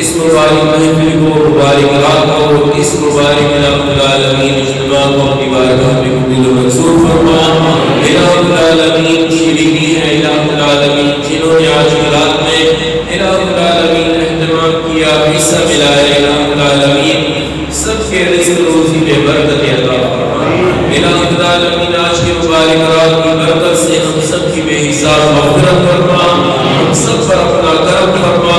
इस मुबारक महफिल को, मुबारक रात को, इस मुबारक इलाहुल आलमीन इज्तिमा को अपनी बारगाह में कबूल व मंजूर फरमा। इलाहुल आलमीन शरीकी है, इलाहुल आलमीन जिन्होंने आज की रात में इलाहुल आलमीन एहतमाम किया, हिस्सा मिलाया, इलाहुल आलमीन सबके रिज़्क़ रोज़ी में बरकत अता फरमा। इलाहुल आलमीन आज की मुबारक रात की बरकत से हम सब की बेहिसाब मग़फ़िरत फरमा, हम सब पर अपना करम फरमा।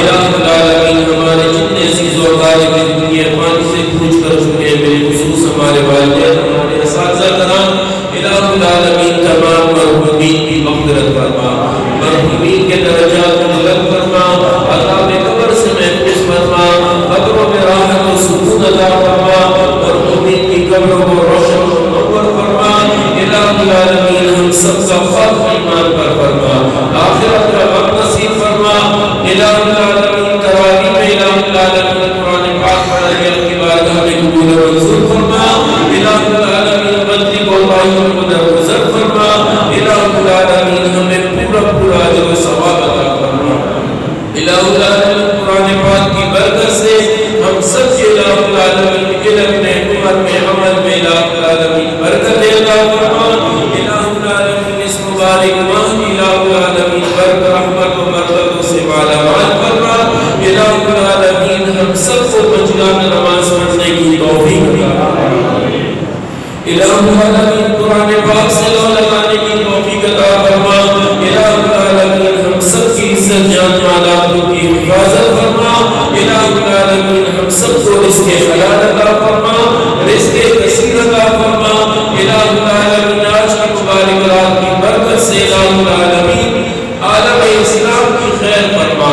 इलाहुल आलमीन हमारे जितने अज़ीज़ व ग़ालिब दुनिया पानी से कूच कर चुके हैं, बिलख़ुसूस हमारे वालिदैन, हमारे असातिज़ा कराम, इलाहुल आलमीन तमाम मरहूमीन की मग़फ़िरत फरमा, मरहूमीन के दर्जात को बुलंद फरमा, अज़ाब क़ब्र से महफूज़ फरमा, क़ब्रों में राहत व सुकून अता फरमा, मरहूमीन की क़ब्रों को रोशन व मुनव्वर फरमा। इलाहुल आलमीन हम सबका ख़ात्मा ईमान पर फरमा, आखिरत का वक्त नसीब फरमा। इलाहुल आलमीन तरावी में इलाहुल आलमीन कुरान पाक पढ़ा के अपनी बारगाह में कबूल व मंजूर फरमा। इलाहुल आलमीन बंदी को ताइब को दरगुज़र फरमा। इलाहुल आलमीन हमें पूरा अजर व सवाब अता फरमा। इलाहुल आलमीन कुरान पाक की बरकत से हम सब के इलाहुल आलमीन इल्म में, उम्र में, अमल में इलाहुल आलमीन बरकत अता फरमा। इलाहुल आलमीन इस मुबारक माह की इलाहुल आलमीन बरकत, रहमत व बरकतों से मालामाल फरमा। इलाहुल आलमीन हम सबको पंजगाना नमाज पढ़ने की तौफीक अता फरमा। इलाहुल आलमीन कुरान पाक से लौ लगाने की तौफीक अता फरमा। इलाहुल आलमीन हम सब की इज्जत जान मालातों की हिफाजत फरमा। इलाहुल आलमीन हम सबको रिज़्क़े हलाल अता फरमा, रिज़्क़े कसीर अता फरमा। इलाहुल आलमीन आज की मुबारक रात की बरकत से इलाहुल आलमीन आलम इस्लाम की खैर फरमा।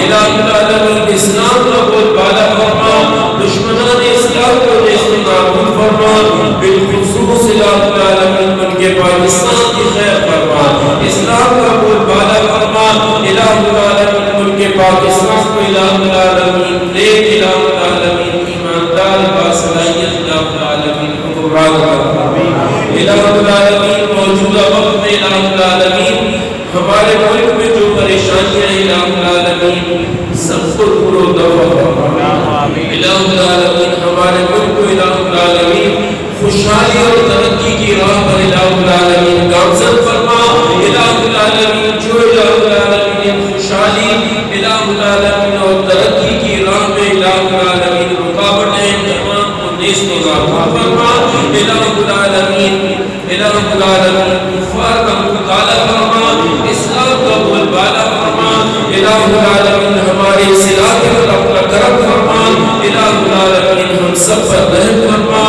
इलाहुल आलमीन इस्लाम का बोलबाला फरमा, दुश्मनान इस्लाम को नेस्तनाबूद फरमा। बिलखुसूस इलाहुल आलमीन उनके पाकिस्तान की खैर फरमा, इस्लाम का बोलबाला फरमा। इलाहुल आलमीन उनके पाकिस्तान को इलाहुल आलमीन नेक, इलाहुल आलमीन ईमानदार, बासलाहियत इलाहुल आलमीन हुक्मरान फरमा। इलाहुल आलमीन मौजूदा वक्त में इलाहुल आलमीन हमारे मुल्क में जो परेशानियां हैं इलाहुल आलमीन सबको दूर दफा फरमा। इलाहुल आलमीन हमारे मुल्क को इलाहुल आलमीन खुशहाली और तरक्की की राह पर इलाहुल आलमीन गामज़द फरमा। इलाहुल आलमीन जो इलाहुल आलमीन खुशहाली, इलाहुल आलमीन और तरक्की की राह में इलाहुल आलमीन रुकावटें तमाम को नेस्तनाबूद फरमा। इलाहुल आलमीन कुफ़ार का मुकाबला फरमा, इस्लाम का बोलबाला फरमा। इलाहुल आलमीन हमारे इलाके पर अपना करम फरमा। इलाहुल आलमीन हम सब पर रहम फरमा।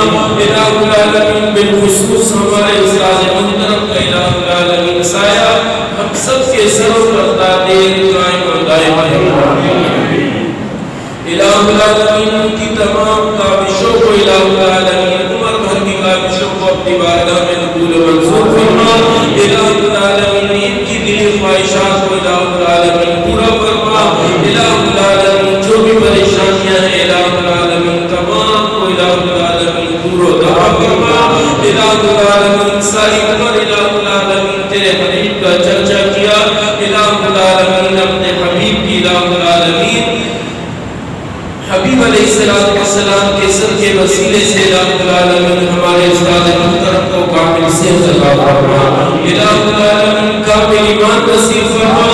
इलाहुल आलमीन बिलखुसूस हमारे उस्ताद मुहतरम का इलाहुल आलमीन साया हम सब के सरों पर दादेर कायम और दायम फरमा। इलाहुल आलमीन की तमाम काबिशों को इलाहुल आलमीन उम्र भर की काबिशों को अपनी बारगाह में कबूल व मंजूर फरमा। इलाहुल आलमीन इनकी दिली ख्वाहिशात को इलाहुल आलमीन पूरा फरमा। इलाहुल आलमीन जो भी परेशानियां हैं इलाहुल आलमीन तमाम को इलाहुल आलमीन दूर दफा फरमा। इलाहुल आलमीन सारी उम्र इलाहुल आलमीन तेरे हबीब का चर्चा किया। इलाहुल आलमीन अपने हबीब की इलाहुल आलमीन हबीब अलैहिस्सलाम के सर के वसीले से इलाहुल आलमीन हमारे उस्ताद मुहतरम को कामिल सेहत अता फरमा। इलाहुल आलमीन कामिल ईमान नसीब फरमा।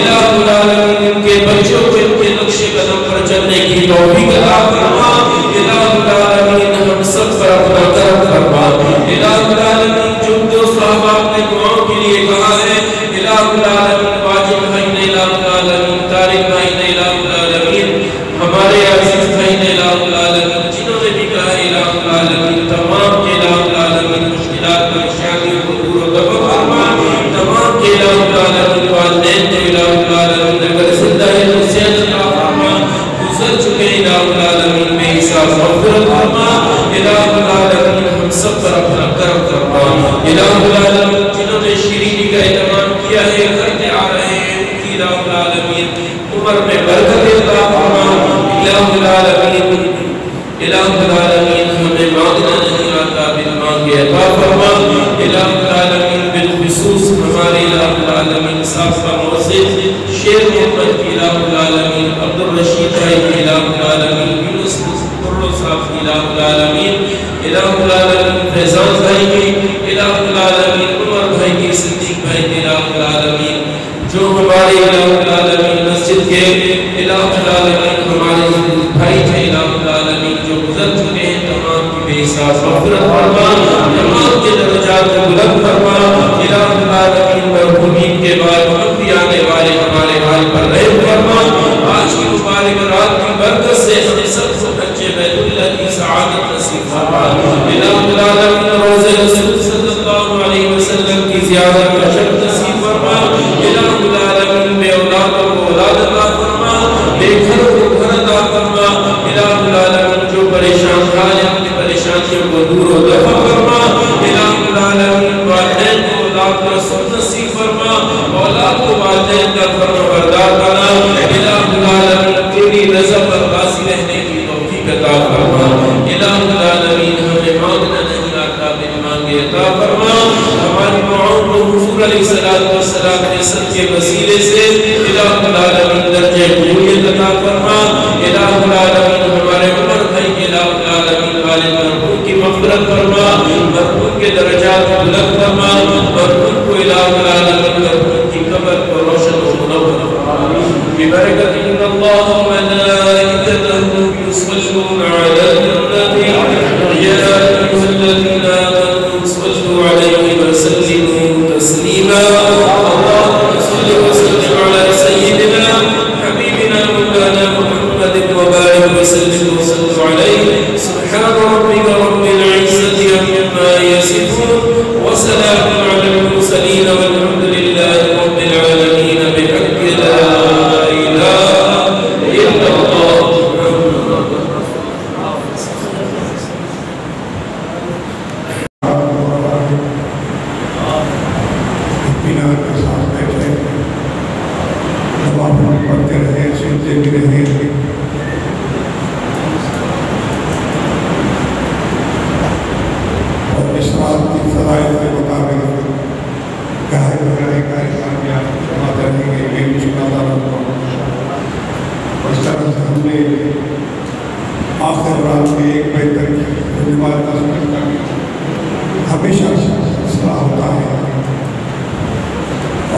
इलाहुल आलमीन इनके बच्चों को इनके नक्शे कदम पर चलने की तौफीक अता फरमा। इलाहुल आलमीन हम सब पर अपना करम फरमा। इलाहुल आलमीन जो दोस्त अहबाब ने दुआओं के लिए कहा है इलाहुल आलमीन वाजिब भाई ने इलाहुल आलमीन तारिक भाई ने इलाहुल आलमीन हमारे अजीज भाई ने इलाहुल आलमीन जिन्होंने भी कहा इलाहुल आलमीन तमाम के इलाहुल आलमीन मुश्किलात परेशानियों को दूर दफा फरमा। तमाम के इलाहुल आलमीन वालिदैन को इलाहुल आलमीन अगर जिंदा है तो सेहत अता फरमा, गुज़र चुके इलाहुल आलमीन में हिसाब मग़फ़िरत फरमा। इलाहुल आलमीन हम सब पर अपना करम फरमा। इलाहुल आलमीन जिन्होंने शिरीनी का इत्मीनान किया है, करते आ रहे हैं, उनकी इलाहुल आलमीन उम्र में बरकत अता फरमा। इलाहुल आलमीन हमें मांगना नहीं आता, बिन मांगे अता फरमा। इलाहुल आलमीन बिलखुसूस हमारे इलाहुल आलमीन आलमीन साहब मौज़िद शेर मोहम्मद की इलाहुल आलमीन अब्दुल रशीद भाई की इलाहुल आलमीन यूनुस कुर्रो साहब की इलाहुल आलमीन फैजान भाई की इलाहुल आलमीन उमर भाई की सिद्दीक भाई की इलाहुल आलमीन जो हमारे इलाहुल आलमीन मस्जिद के इलाहुल आलमीन हमारे भाई थे इलाहुल आलमीन जो गुज़र चुके हैं तमाम की बेहिसाब मग़फ़िरत फरमा, तमाम के दर्जात को बुलंद फरमा। इलाहुल आलमीन मरहूमीन के बाद हम भी आने वाले हमारे हाल पर रहम फरमा। आज की मुबारक रात की बरकत से हमें सबको बच्चे बैतुल्लाह की सआदत नसीब फरमा। इलाहुल आलमीन रोज़े रसूल सल्लल्लाहु अलैहि वसल्लम की ज़ियारत का शर्फ नसीब फरमा। इलाहुल आलमीन बे औलादों को औलाद अता फरमा, बेघर को घर अता फरमा। इलाहुल आलमीन जो परेशान हाल है अपनी परेशानियों को दूर और दफा फरमा। इलाहुल आलमीन वालिदैन को औलाद का सुख नसीब फरमा, औलाद को वालिदैन का फरमाबरदार बना। इलाहुल आलमीन तेरी रज़ा पर राज़ी रहने की तौफीक अता फरमा। इलाहुल आलमीन हमें मांगना नहीं आता बिन मांगे अता फरमा। हमारी दुआओं को हुज़ूर अलैहिस्सलाम के सदके वसीले से इलाहुल आलमीन दर्जे कबूलियत अता फरमा। इलाहुल आलमीन हमारे उमर भाई के इलाहुल आलमीन वालिद मरहूम की मग़फ़िरत फरमा, मरहूम के दर्जात को बुलंद फरमा, मरहूम को इलाहुल आलमीन मरहूम की कब्र को रोशन और मुनव्वर फरमा। बिबरकत इन्नल्लाह व मलाइकतहु युसल्लूना अलन नबी या अय्युहल्लज़ीना आमनू सल्लू अलैहि व सल्लिमू तस्लीमा। अल्लाहुम्मा सल्लि व सल्लिम अला सय्यिदिना हबीबिना मौलाना मुहम्मदिन व बारिक व सल्लिम व सल्लु अलैहि। सुब्हान रब्बिका रब्बिल इज़्ज़ति अम्मा यसिफून व सलामुन अलल मुरसलीन वल्हम्दुलिल्लाहि रब्बिल आलमीन। बिहक़्क़ि ला इलाहा इल्लल्लाह। पढ़ते रहे, सुनते भी रहे। और इस बात की फ़ज़ाइल के मुताबिक जमाते रहेंगे इस तरह से हमने आखिर रात में एक बजे तक हमेशा सलाह होता है।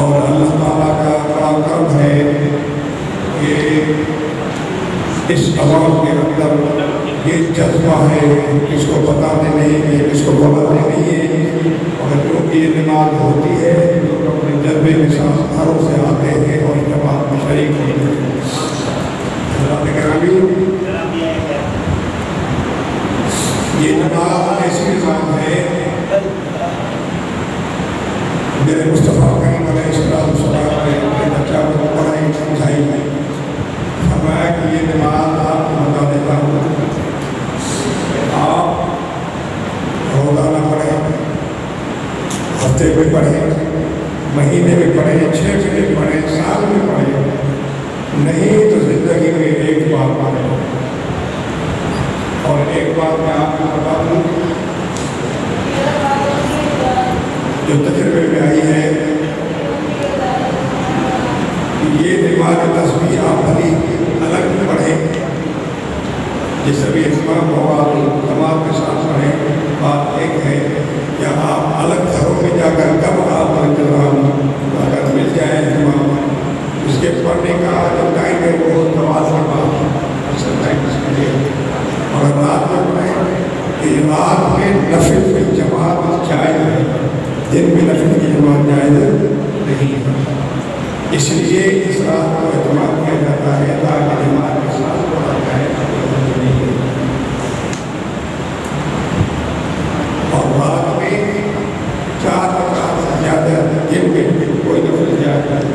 और अल्लाह ताला का बड़ा करम है कि इस आवाम के अंदर ये जज्बा है, किसको बताने नहीं है, किसको बोलाने नहीं है, और क्योंकि ये नमाज होती है लोग अपने जज्बे के साथ घरों से आते हैं और जमात में शरीक होते हैं। ये नमाज ऐसी नमाज है, मेरे मुस्तफ़ा करीम अलैहिस्सलाम ने अपने बच्चा को पढ़ाई समझाई है। फरमाया कि ये नमाज आपको बता देता हूँ, आप रोज़ाना पढ़ें, हफ्ते में पढ़ें, महीने में पढ़ें, 6 महीने में पढ़ें, साल में पढ़ें, नहीं तो ज़िंदगी में एक बार पढ़ें। और एक बात मैं आपको बता दूँ जो तजर्बे में आई है, ये नमाज तस्बीह आप भली अलग में पढ़ें, जिस अभी इमाम होगा जमात के साथ पढ़ें। बात एक है कि आप अलग घरों में जाकर कब आप इंतजाम अगर मिल जाए इमाम, उसके पढ़ने का जो टाइम है वो नमाज के बाद अक्सर टाइम उसके लिए। और रात में पढ़ें कि रात में नफिल में जमात जायज़ है, दिन में नफिल की जमात जायज़ नहीं है। इसलिए इस रात को इत्मीनान किया जाता है ताकि जमात के साथ पढ़ा जाए। और रात में 4 रकात से ज़्यादा दिन में कोई नफिल जायज़ नहीं।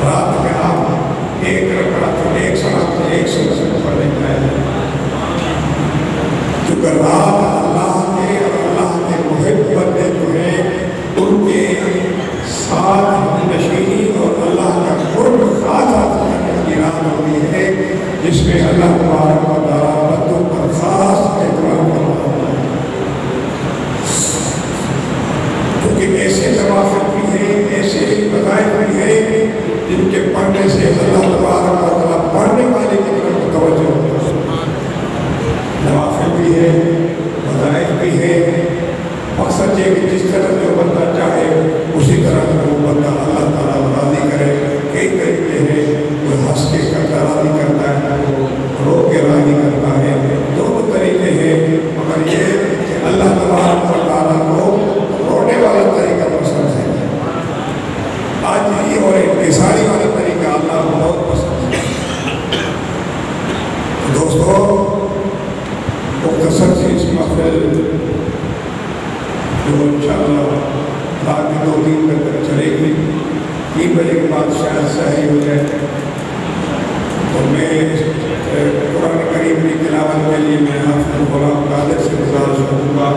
रात में आप 1 रकात एक सलात से 1 सुन्नत पढ़ने जायज़ है, क्योंकि रात अल्लाह के और अल्लाह के मुहिब बंदे जो है उनके साथ नशीनी और अल्लाह का कुर्ब खास करने की रात होती है, जिसमें अल्लाह तबारक व तआला बंदों पर खास एहतराम करता है। क्योंकि ऐसे नवाफिल भी हैं, ऐसे इस महफिल जो इंशाअल्लाह रात के 2-3 बजे तक चलेगी, 3 बजे के बाद शायद सही हो जाए, तो मैं कुरान करीम की तिलावत के लिए मैं हाफिज़ गुलाम कादिर से गुजारिश करूँगा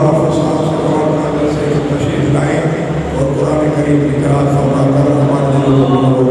हाफिज़ साहब से गुलाम कादिर से तशरीफ लाएँ और कुरान करीम की तिलावत फरमाकर हमारे दिलों को मनोर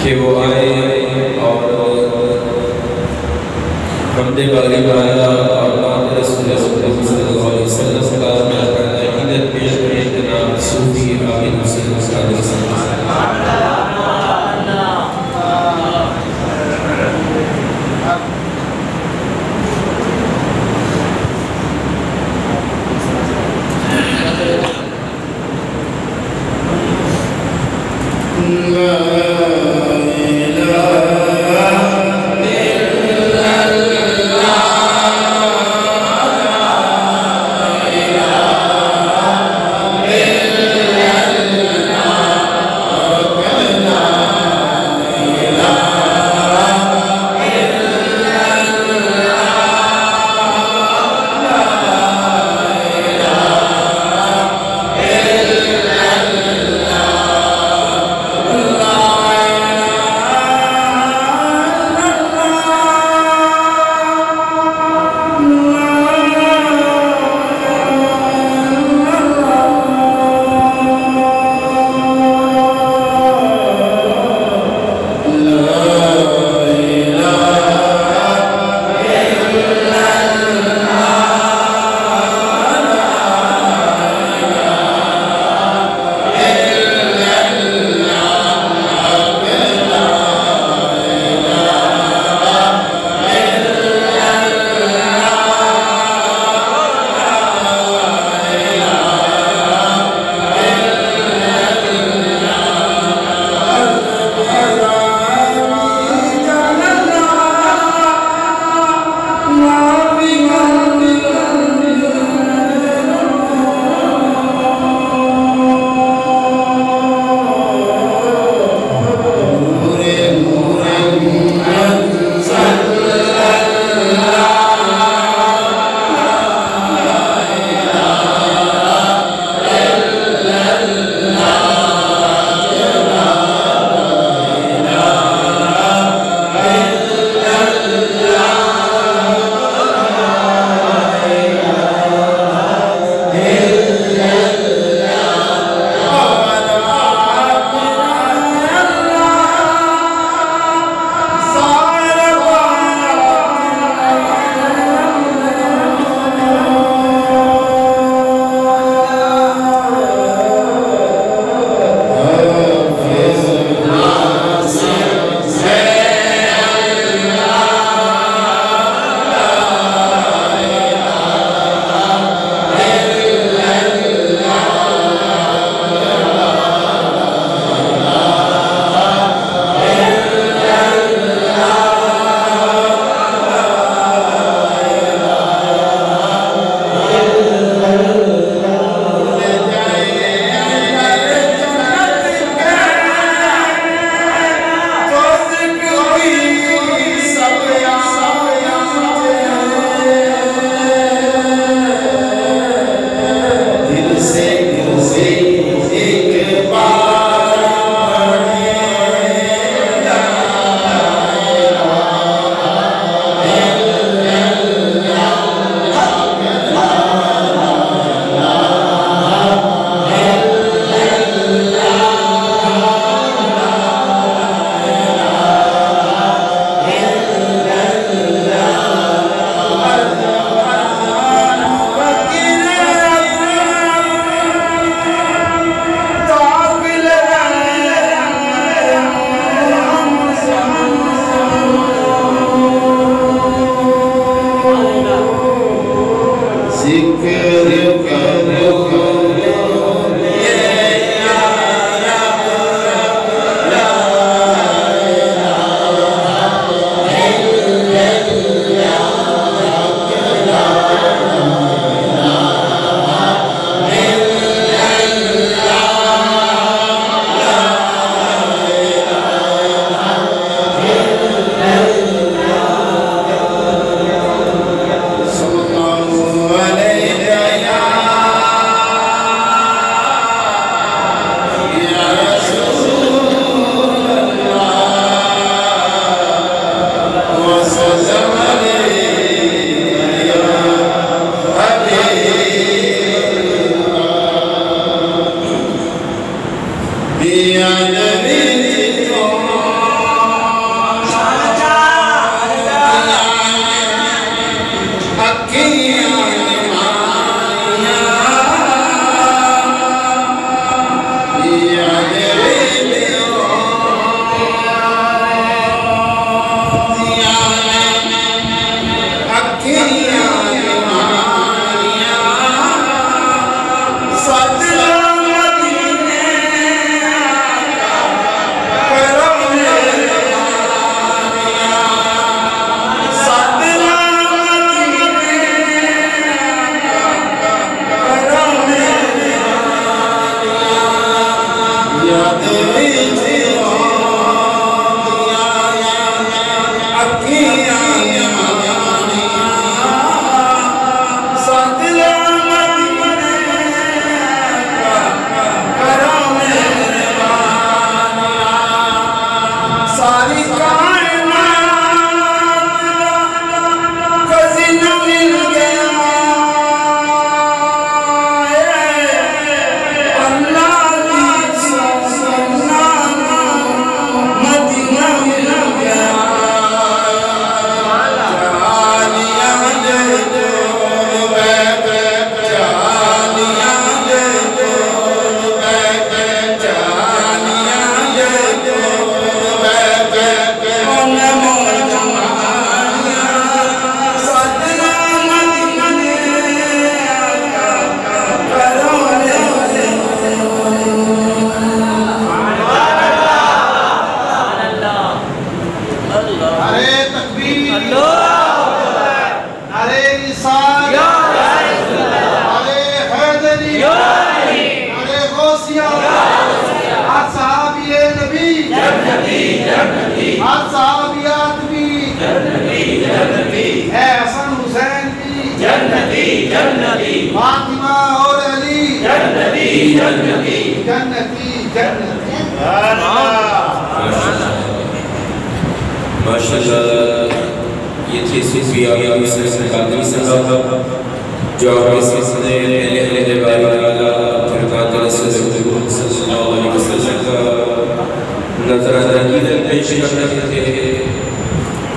कि वो आए और हमदे बारी बाला और बात रसूल सल्लल्लाहु अलैहि वसल्लम का अकीदत पेश करें जनाब सूफी आबिद हुसैन सादिक La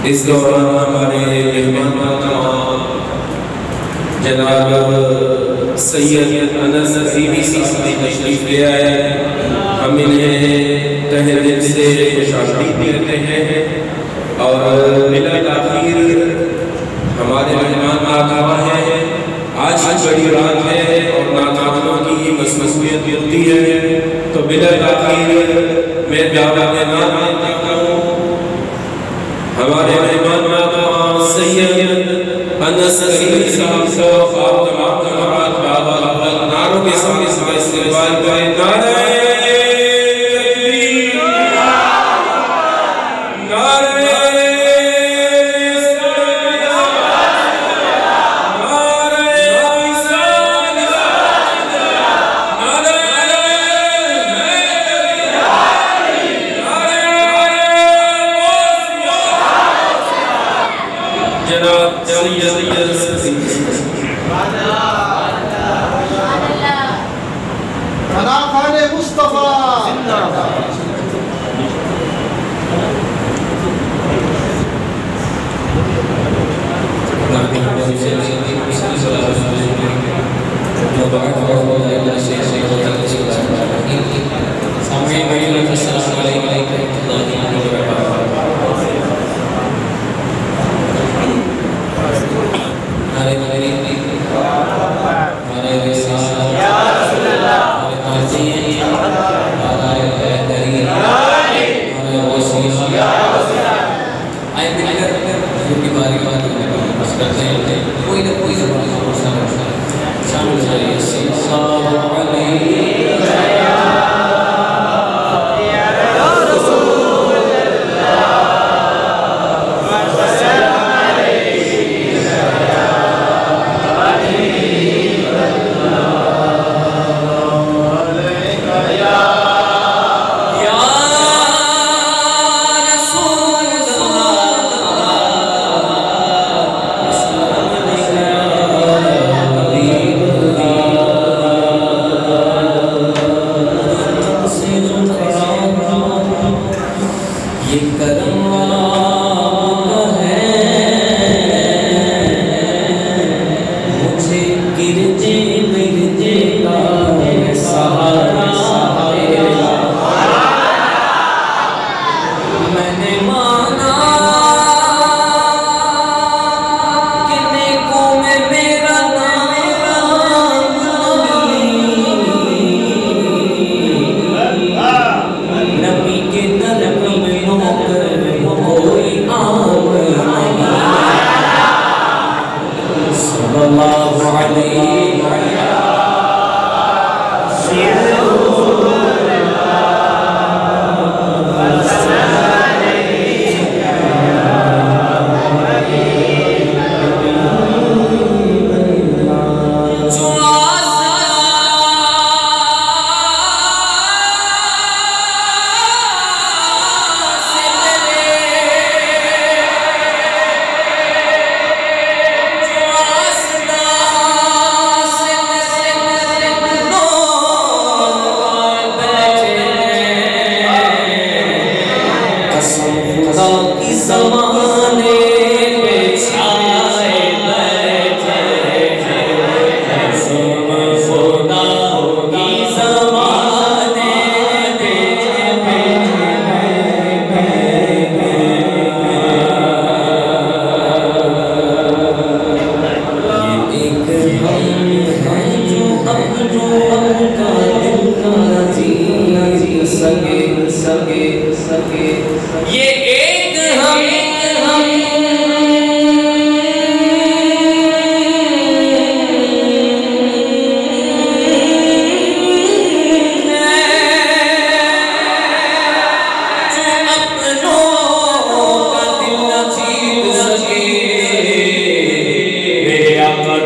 इस दौरान हमारे मेहमान जनाब सैयद अनस अजीबी साहब तशरीफ ले आए। हम इन्हें तहे दिल से खुशामदीद देते हैं और बिला आखिर हमारे मेहमान नाकावा हैं। आज बड़ी रात है और नाकावानों की मसमूलियत होती है, तो बिला आखिर मैं दावा देना चाहता हूँ हमारे मेहमान नाकावा सैयद अनस अजीबी साहब को आप तमाम नारों के साथ इसका इस्तेमाल करें। नारे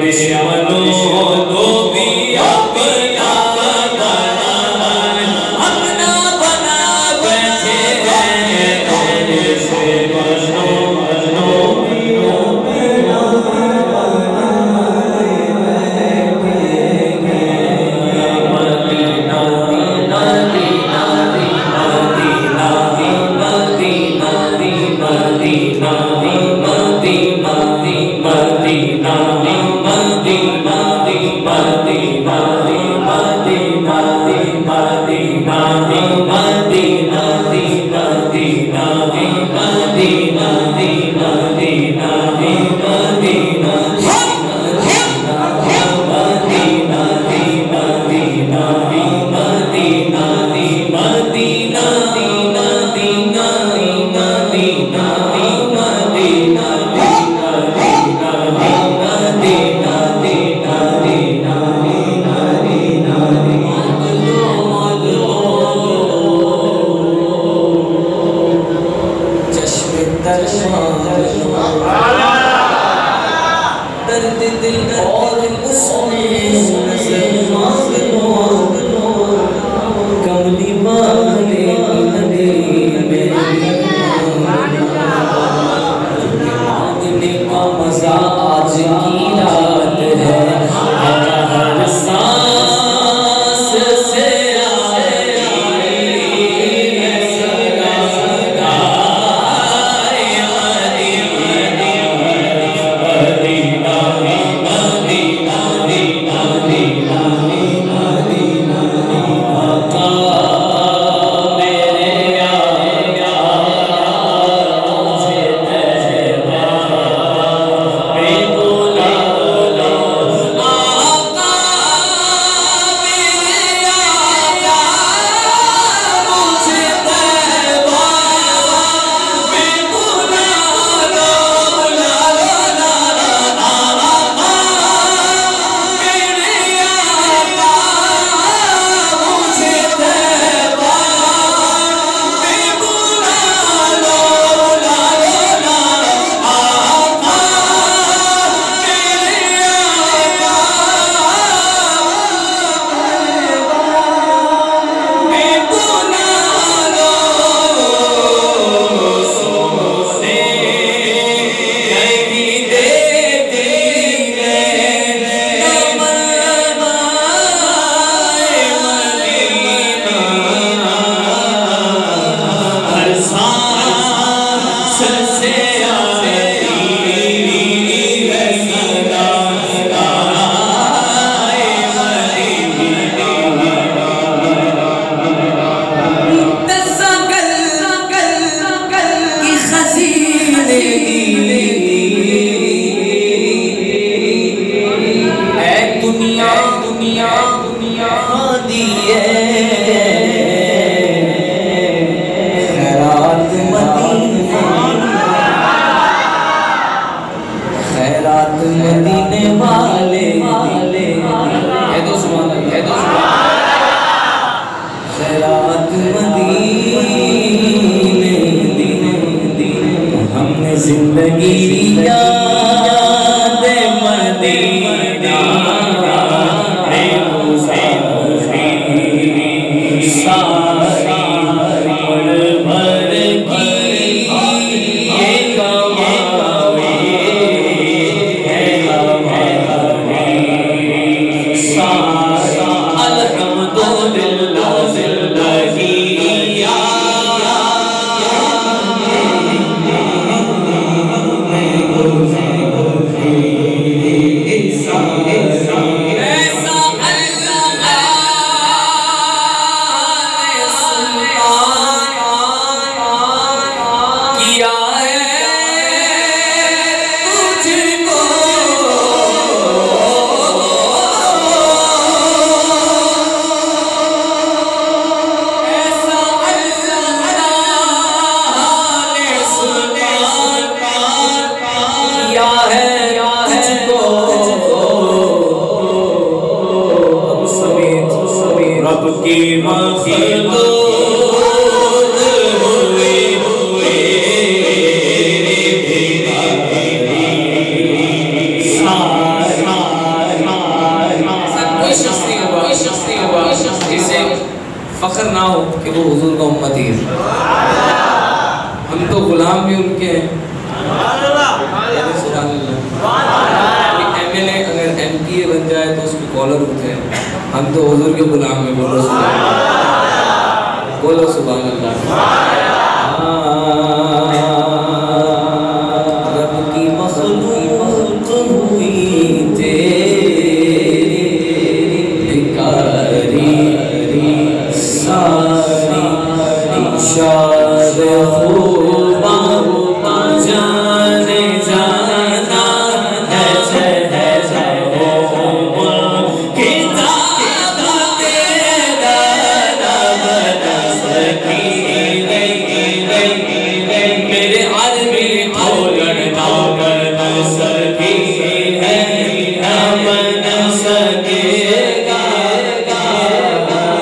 दुश्मनों को भी अपना बना बैठे हैं, दुश्मनों को भी अपना दर्द दिल और उसमें मांग लो कमली वाले नदी में मांगने का मजा आज की रात है, हर सांस से मदीने वाले है तो सुभान अल्लाह, है तो खैरात मदीने हमने जिंदगी याद मदीना सारी फ़ख्र ना हो कि वो हुजूर का उम्मती है। हम तो गुलाम भी उनके हैं। MLA अगर MPA बन जाए तो उसमें कॉलर उठे, हम तो हुजूर के गुलाम में। बोलो सुभान अल्लाह। रब की मखलूक हुई तेरी भिखारी सारी इशारे खूबा जाने जाना है हो किताब तेरा रब सकी मेरे आदमी ठोकर ठोकर सकी है बन सकेगा जवाब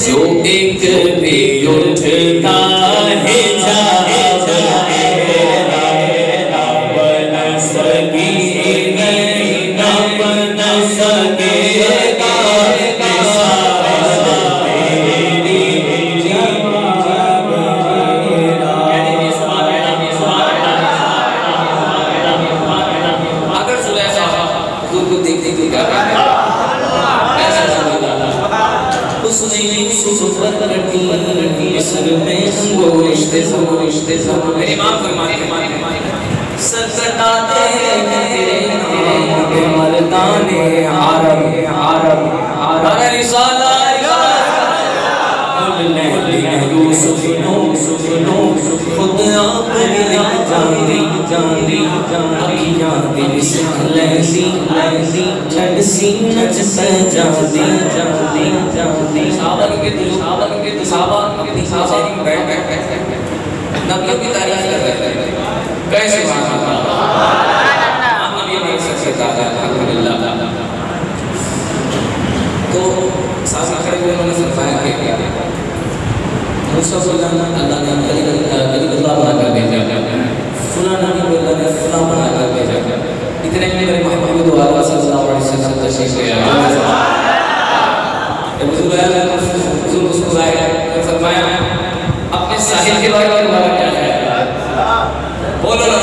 जो एक भी उठता है ना बन सकी ना बन सकेगा अगर सुलैखा हुजूर को देखते थे क्या उसने यूसुफ पर रटी मिस्र में गोश्ते मेरे इमाम फरमाते सर कटाते तेरे नाम के मर्दाने अरब रिसाला यूसुफ खुद आप जानी अखियां दिल से लैसी ठंड सीना च जाती साहबा के नबियों की तारीफ कर रहे थे कैसे अल्हम्दुलिल्लाह। तो साथ खड़े हुए उन्होंने फरमाया कि मूसा को अल्लाह ने कलीमुल्लाह बना कर भेजा, फलाना नबी को अल्लाह ने फलाना बना कर भेजा। इतने में मेरे महबूब दो आला सल्लल्लाहु अलैहि वसल्लम तशरीफ ले आए। हुजूर मुस्कुराए और फरमाया अपने साहिब के बारे में तुम्हारा क्या है? बोलो ना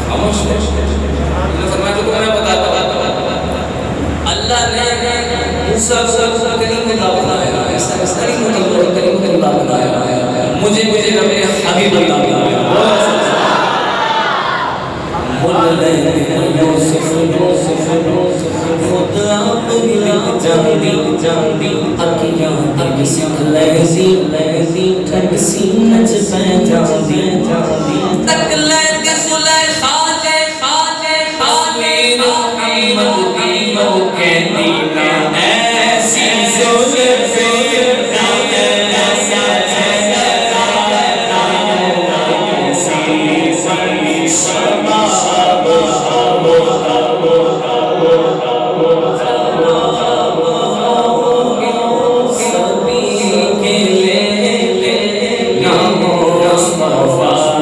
खामोश। उन्होंने फरमाया तो मैं बताता अल्लाह ने मूसा को कलीमुल्लाह बनाया, कलीमुल्लाह बनाया, मुझे रब ने हबीब बनाया। खुद आप जानी अखियां दिल सिख लैसी ठंड सीना च जाती तक लेके सुलैखा मेरा अहमद कहती मैं ऐसी ज़ुल्फ़े Mustafa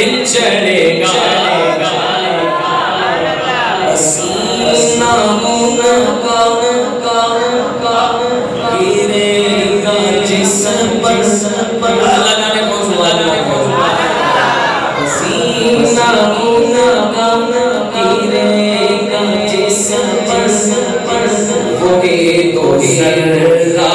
दिल चढ़ेगा पसीना मुना का गिरेगा जिस्म पर अल्लाह जाने कौन सा पसीना मुना का गिरेगा जिस्म पर वही तो सर्रा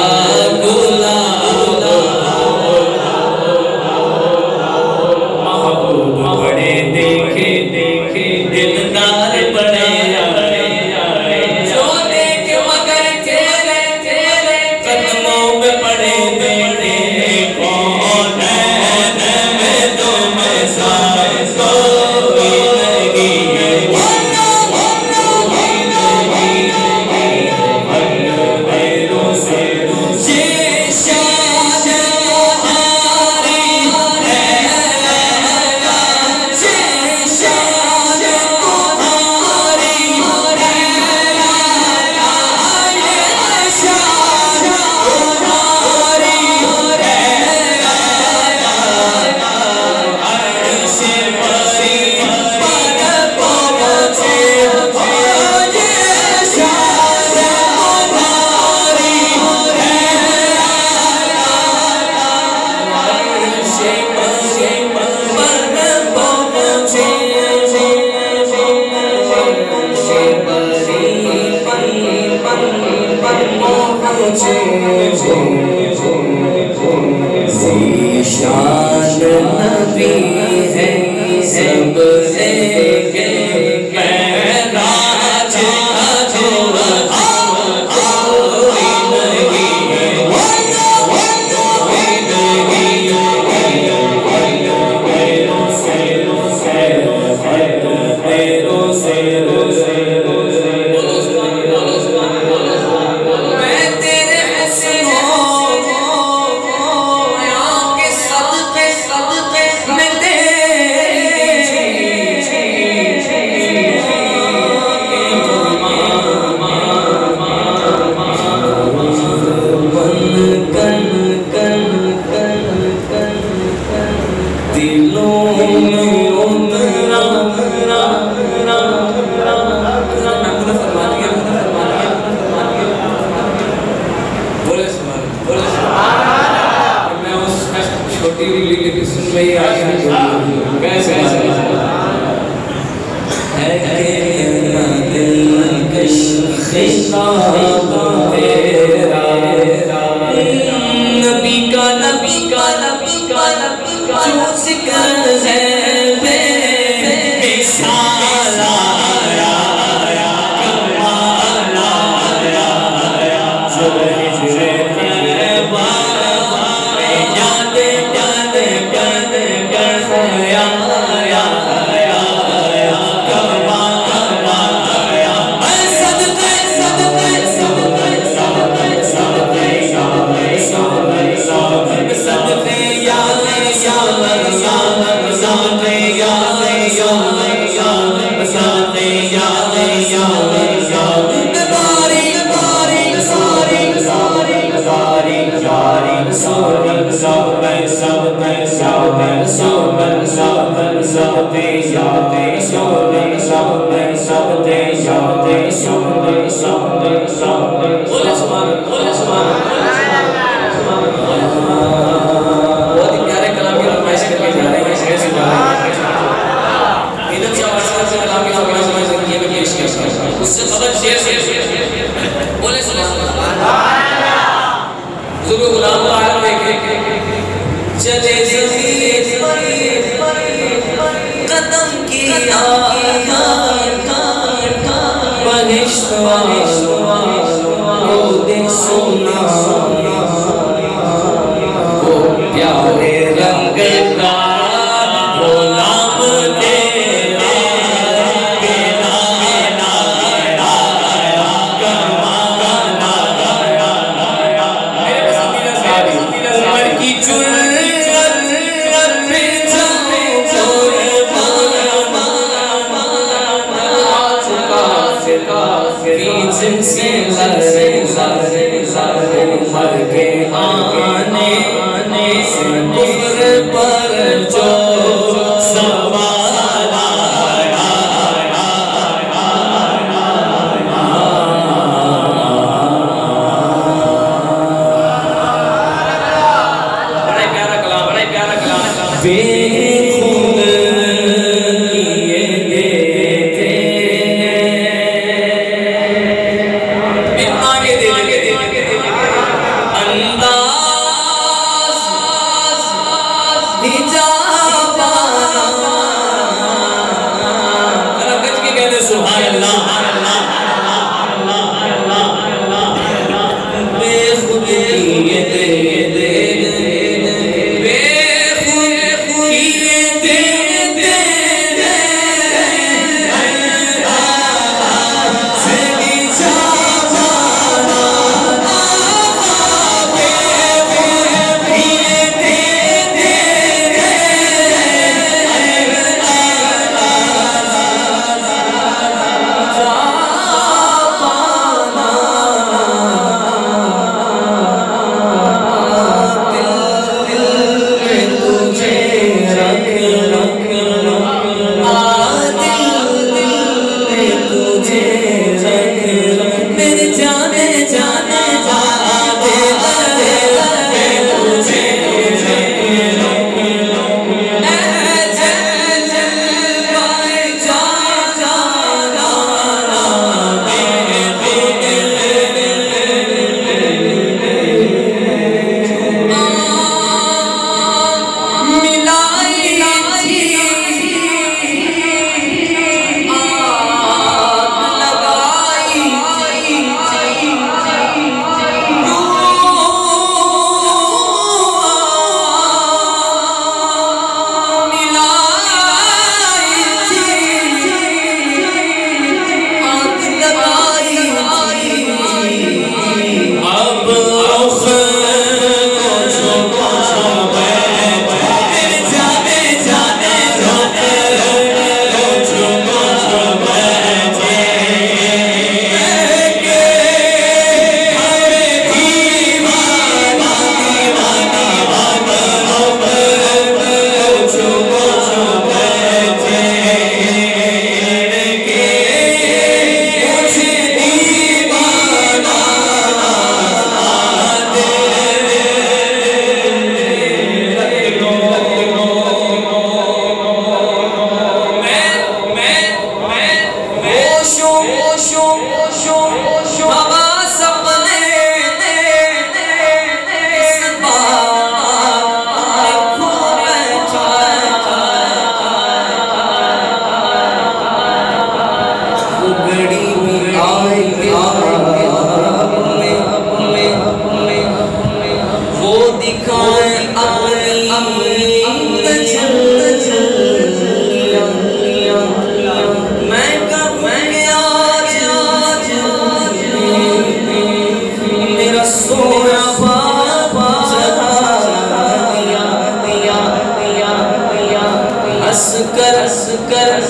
हंस कर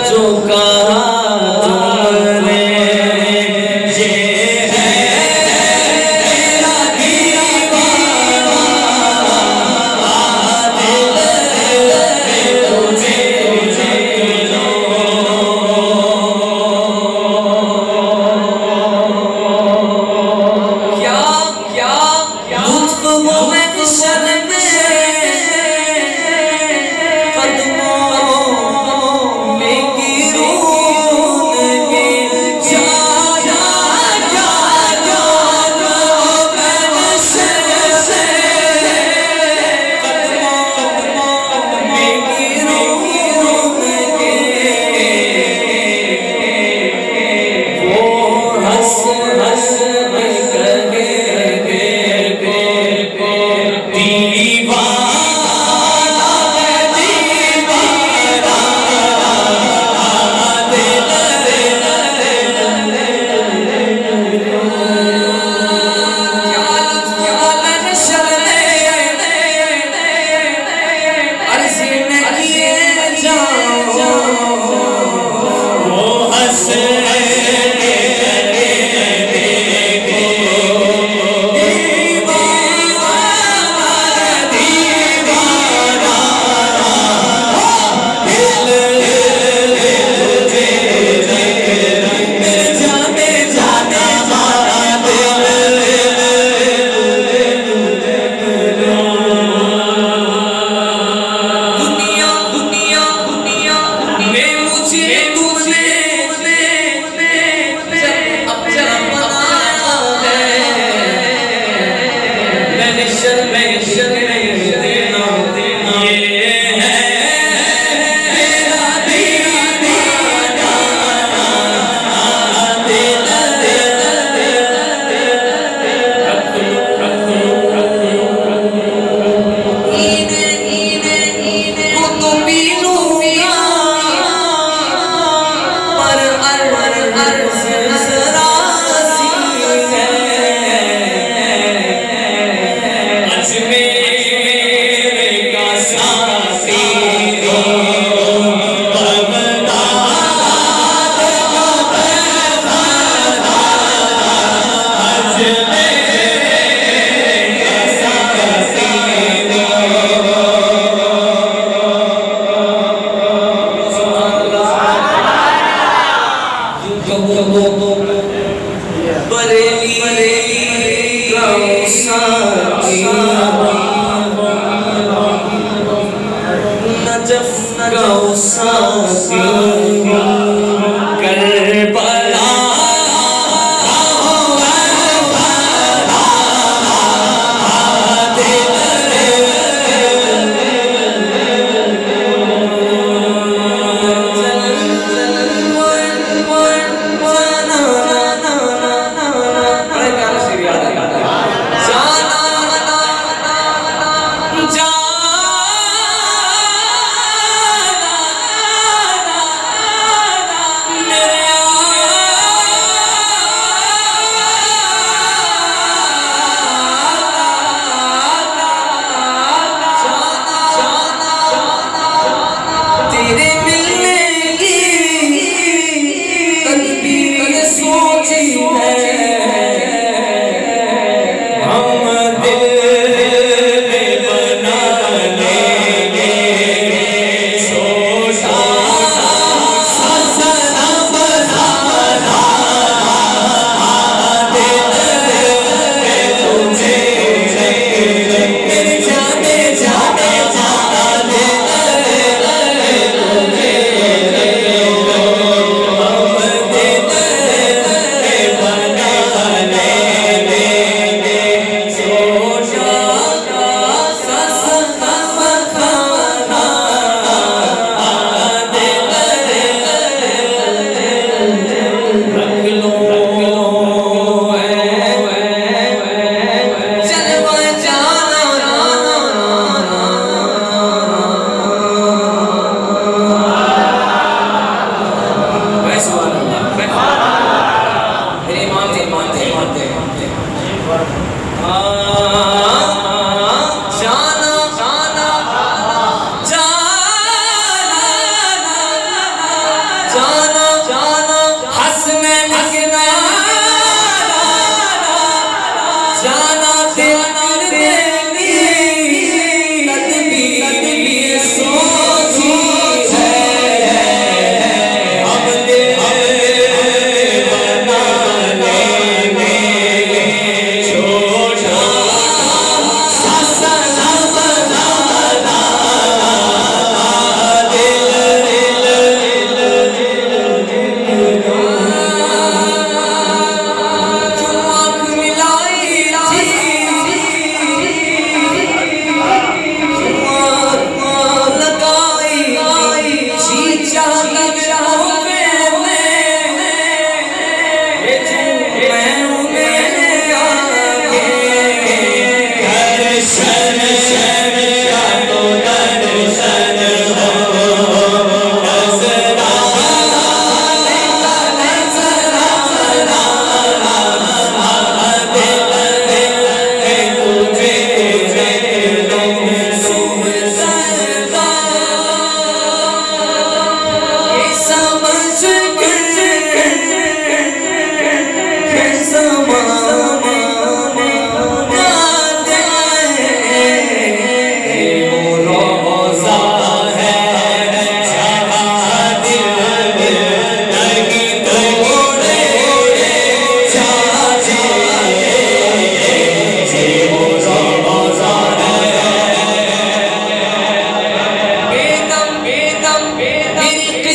जो कहा तुमने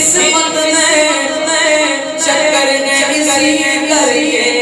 किस्मत में चक्कर इसी करिए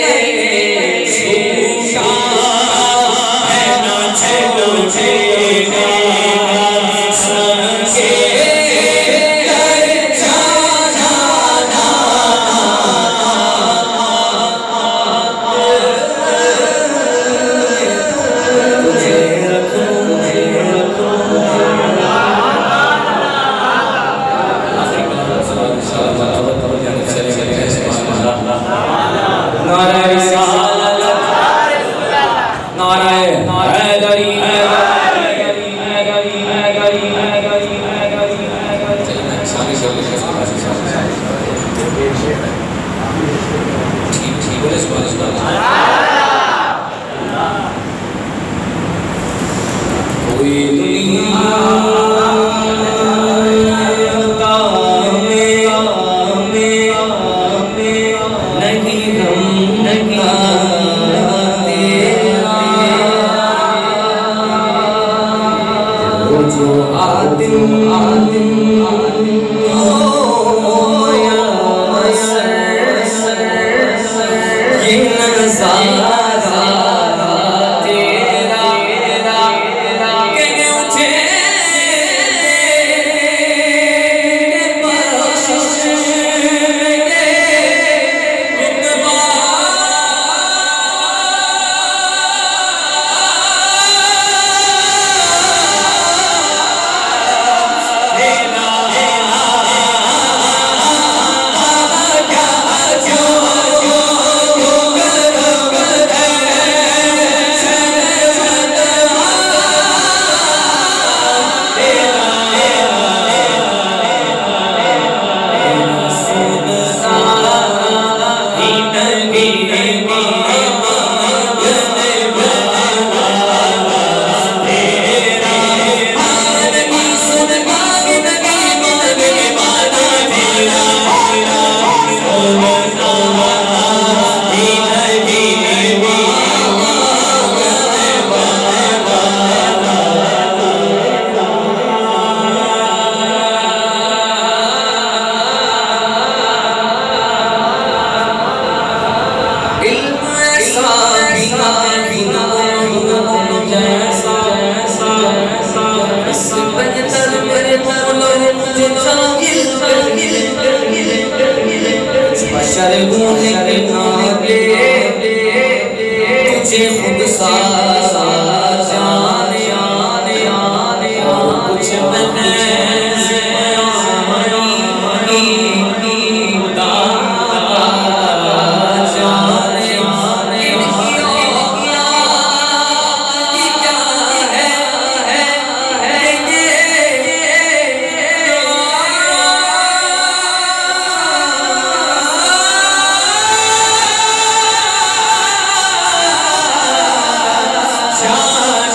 जान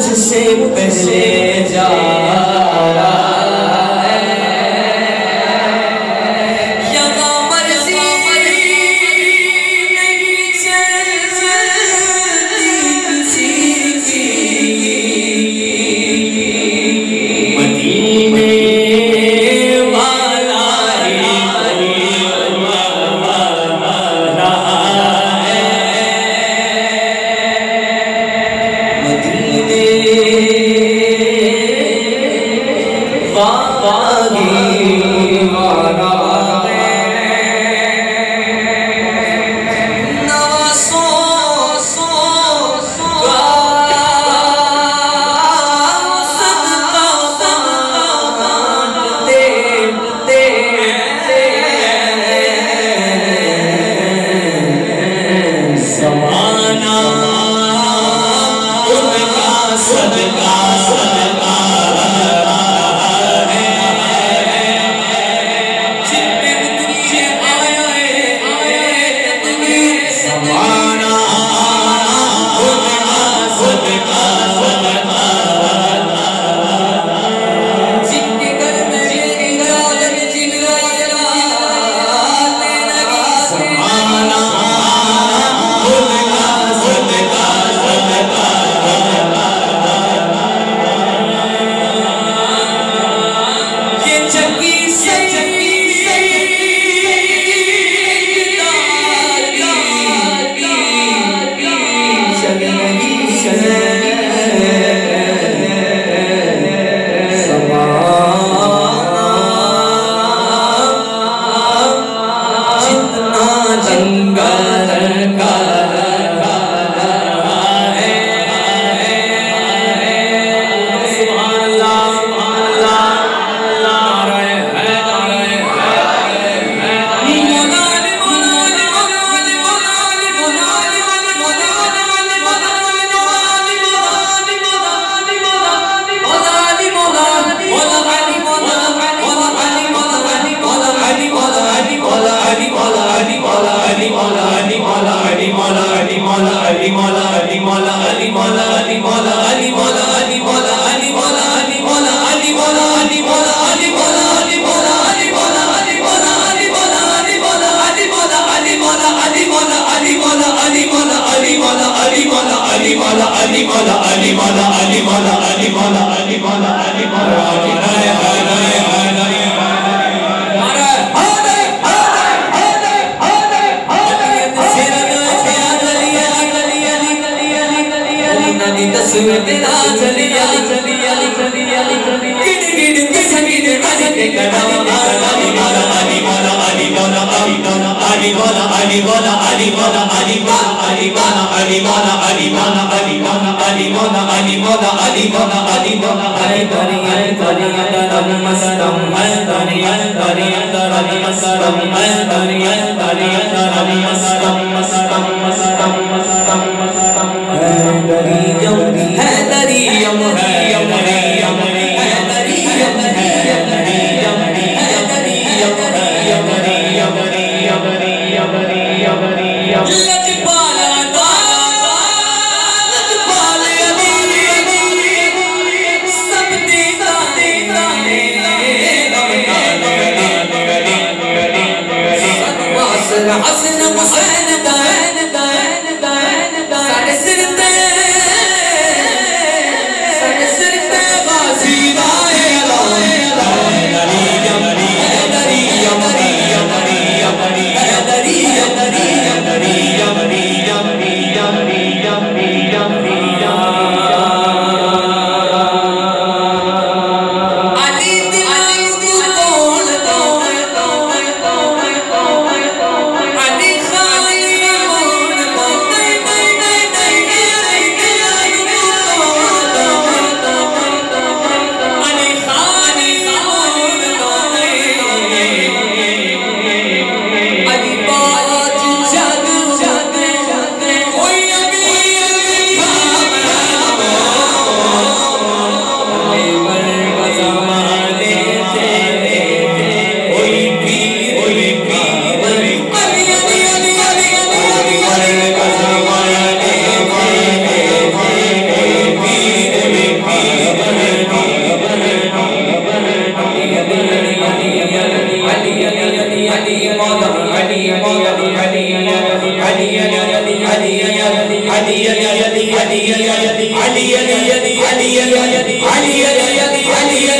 मुझसे पहले जा अली अली अली अली अली अली अली अली अली